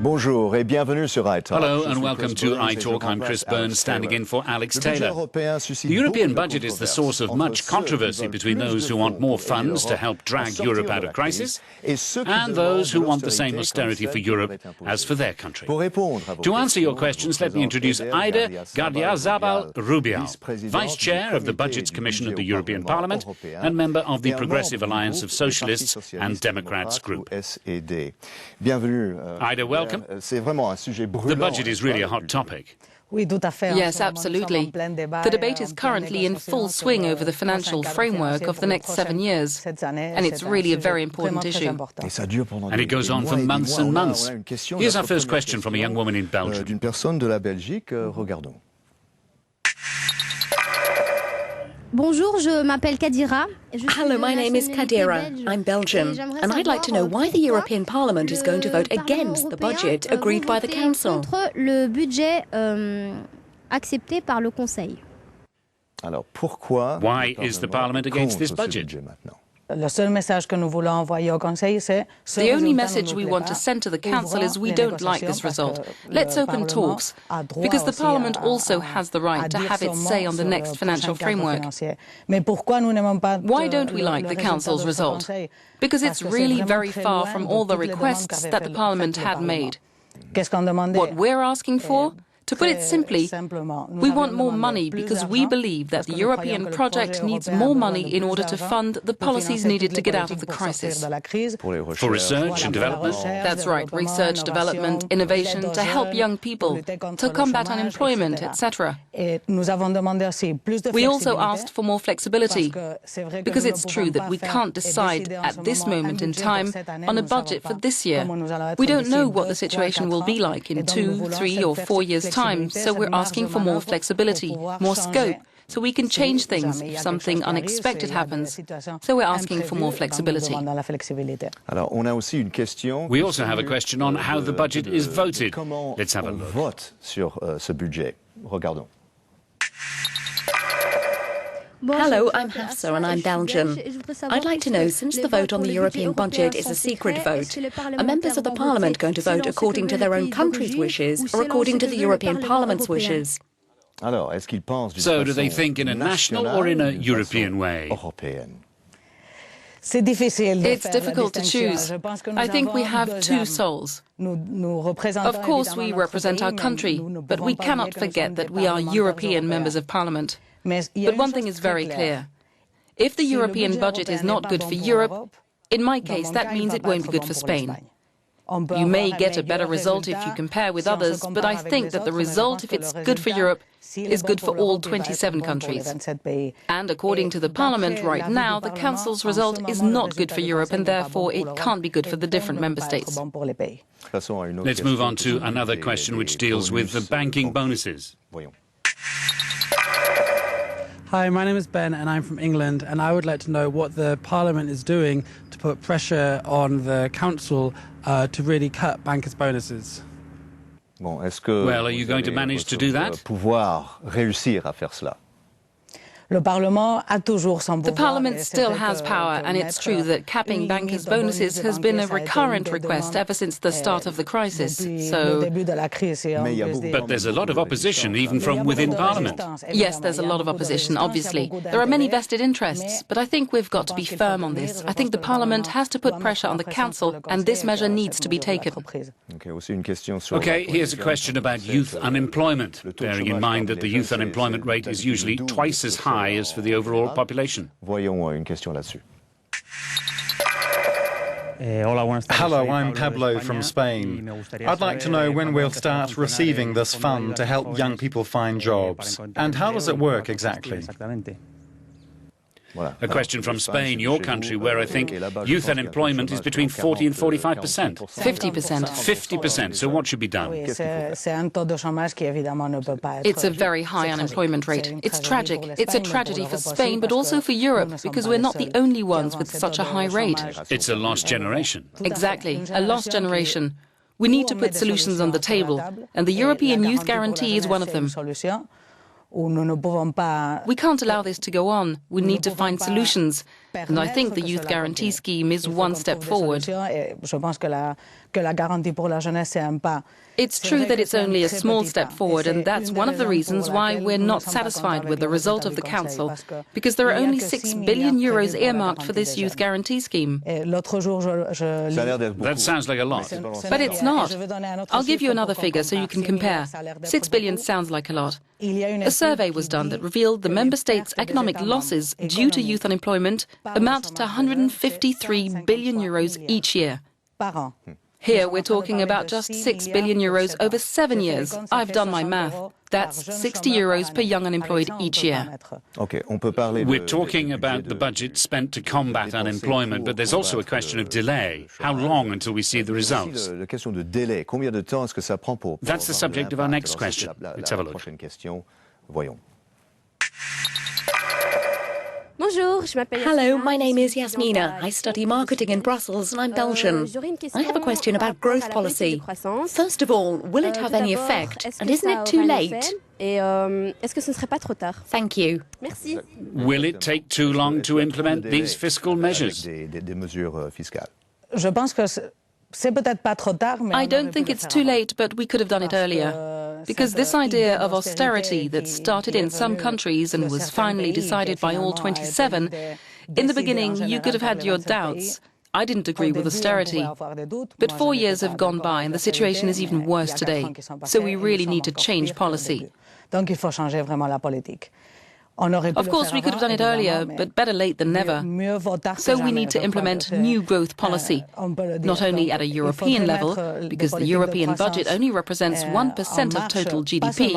Bonjour et bienvenue sur iTalk. Hello and welcome to iTalk. I'm Chris Burns, standing in for Alex Taylor. The European budget is the source of much controversy between those who want more funds to help drag Europe out of crisis and those who want the same austerity for Europe as for their country. To answer your questions, let me introduce Eider, Gardiazabal, Rubial, Vice Chair of the Budgets Commission of the European Parliament and member of the Progressive Alliance of Socialists and Democrats group. Eider, welcome. The budget is really a hot topic. Yes, absolutely. The debate is currently in full swing over the financial framework of the next 7 years, and it's really a very important issue. And it goes on for months and months. Here's our first question from a young woman in Belgium. Bonjour, je m'appelle Kadira. Hello, my name is Kadira. I'm Belgian, and I'd like to know why the European Parliament is going to vote against the budget agreed by the Council. Contre le budget accepté par le Conseil. Why is the Parliament against this budget? The only message we want to send to the Council is we don't like this result. Let's open talks, because the Parliament also has the right to have its say on the next financial framework. Why don't we like the Council's result? Because it's really very far from all the requests that the Parliament had made. What we're asking for? To put it simply, we want more money because we believe that the European project needs more money in order to fund the policies needed to get out of the crisis. For research and development? That's right, research, development, innovation, to help young people, to combat unemployment, etc. We also asked for more flexibility, because it's true that we can't decide at this moment in time on a budget for this year. We don't know what the situation will be like in 2, 3 or 4 years' time, so we're asking for more flexibility, more scope, so we can change things if something unexpected happens. So we're asking for more flexibility. We also have a question on how the budget is voted. Let's have a look. Hello, I'm Hafsa and I'm Belgian. I'd like to know, since the vote on the European budget is a secret vote, are members of the Parliament going to vote according to their own country's wishes or according to the European Parliament's wishes? So do they think in a national or in a European way? It's difficult to choose. I think we have two souls. Of course, we represent our country, but we cannot forget that we are European members of Parliament. But one thing is very clear. If the European budget is not good for Europe, in my case, that means it won't be good for Spain. You may get a better result if you compare with others, but I think that the result, if it's good for Europe, is good for all 27 countries. And according to the Parliament right now, the Council's result is not good for Europe, and therefore it can't be good for the different member states. Let's move on to another question which deals with the banking bonuses. Hi, my name is Ben and I'm from England, and I would like to know what the Parliament is doing to put pressure on the Council to really cut bankers' bonuses. Well, are you going to manage to do that? The Parliament still has power, and it's true that capping bankers' bonuses has been a recurrent request ever since the start of the crisis. But there's a lot of opposition, even from within Parliament. Yes, there's a lot of opposition, obviously. There are many vested interests, but I think we've got to be firm on this. I think the Parliament has to put pressure on the Council, and this measure needs to be taken. OK, here's a question about youth unemployment, bearing in mind that the youth unemployment rate is usually twice as high as for the overall population. Hello, I'm Pablo from Spain. I'd like to know when we'll start receiving this fund to help young people find jobs. And how does it work exactly? A question from Spain, your country, where I think youth unemployment is between 40 and 45%. 50%. 50%. So what should be done? It's a very high unemployment rate. It's tragic. It's a tragedy for Spain, but also for Europe, because we're not the only ones with such a high rate. It's a lost generation. Exactly, a lost generation. We need to put solutions on the table, and the European Youth Guarantee is one of them. We can't allow this to go on. We need to find solutions. And I think the Youth Guarantee Scheme is one step forward. It's true that it's only a small step forward, and that's one of the reasons why we're not satisfied with the result of the Council, because there are only 6 billion euros earmarked for this youth guarantee scheme. That sounds like a lot. But it's not. I'll give you another figure so you can compare. 6 billion sounds like a lot. A survey was done that revealed the member states' economic losses due to youth unemployment amount to 153 billion euros each year. Here we're talking about just 6 billion euros over 7 years. I've done my math. That's 60 euros per young unemployed each year. We're talking about the budget spent to combat unemployment, but there's also a question of delay. How long until we see the results? That's the subject of our next question. Let's have a look. Hello, my name is Yasmina. I study marketing in Brussels and I'm Belgian. I have a question about growth policy. First of all, will it have any effect? And isn't it too late? Thank you. Will it take too long to implement these fiscal measures? I don't think it's too late, but we could have done it earlier. Because this idea of austerity that started in some countries and was finally decided by all 27, in the beginning you could have had your doubts. I didn't agree with austerity. But 4 years have gone by and the situation is even worse today. So we really need to change policy. Of course, we could have done it earlier, but better late than never. So we need to implement new growth policy, not only at a European level, because the European budget only represents 1% of total GDP,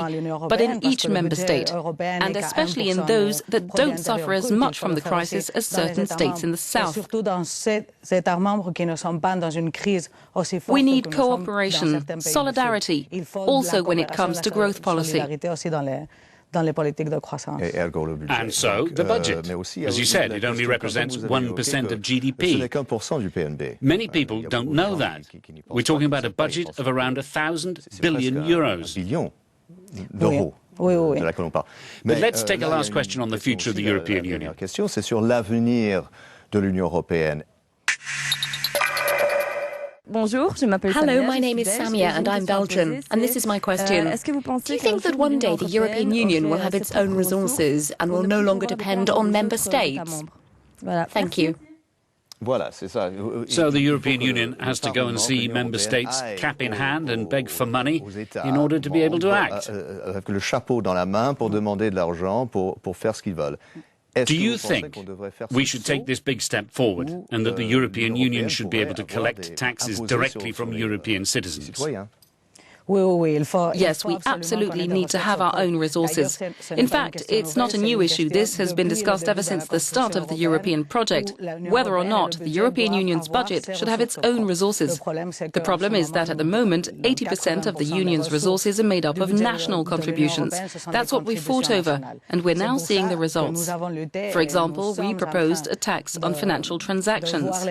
but in each member state, and especially in those that don't suffer as much from the crisis as certain states in the south. We need cooperation, solidarity, also when it comes to growth policy. And so, the budget. As you said, it only represents 1% of GDP. Many people don't know that. We're talking about a budget of around 1,000 billion euros. But let's take a last question on the future of the European Union. Hello, my name is Samia and I'm Belgian, and this is my question. Do you think that one day the European Union will have its own resources and will no longer depend on member states? Thank you. So the European Union has to go and see member states cap in hand and beg for money in order to be able to act. Do you think we should take this big step forward and that the European Union should be able to collect taxes directly from European citizens? Yes, we absolutely need to have our own resources. In fact, it's not a new issue. This has been discussed ever since the start of the European project, whether or not the European Union's budget should have its own resources. The problem is that at the moment, 80% of the Union's resources are made up of national contributions. That's what we fought over, and we're now seeing the results. For example, we proposed a tax on financial transactions.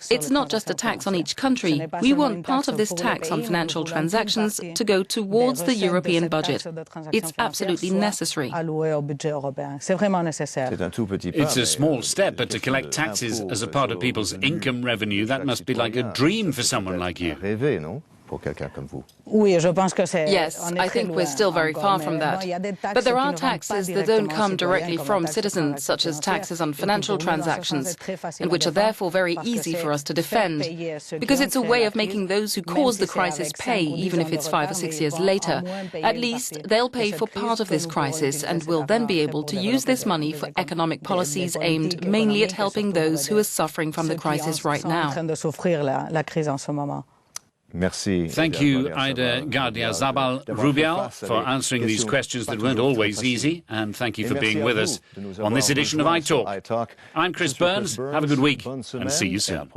It's not just a tax on each country. We want part of this tax on financial transactions to go towards the European budget. It's absolutely necessary. It's a small step, but to collect taxes as a part of people's income revenue, that must be like a dream for someone like you. Yes, I think we're still very far from that. But there are taxes that don't come directly from citizens, such as taxes on financial transactions, and which are therefore very easy for us to defend, because it's a way of making those who caused the crisis pay, even if it's 5 or 6 years later. At least they'll pay for part of this crisis and will then be able to use this money for economic policies aimed mainly at helping those who are suffering from the crisis right now. Thank you, Eider, Gardiazabal, Rubial, for answering these questions that weren't always easy, and thank you for being with us on this edition of iTalk. I'm Chris Burns. Have a good week, and see you soon.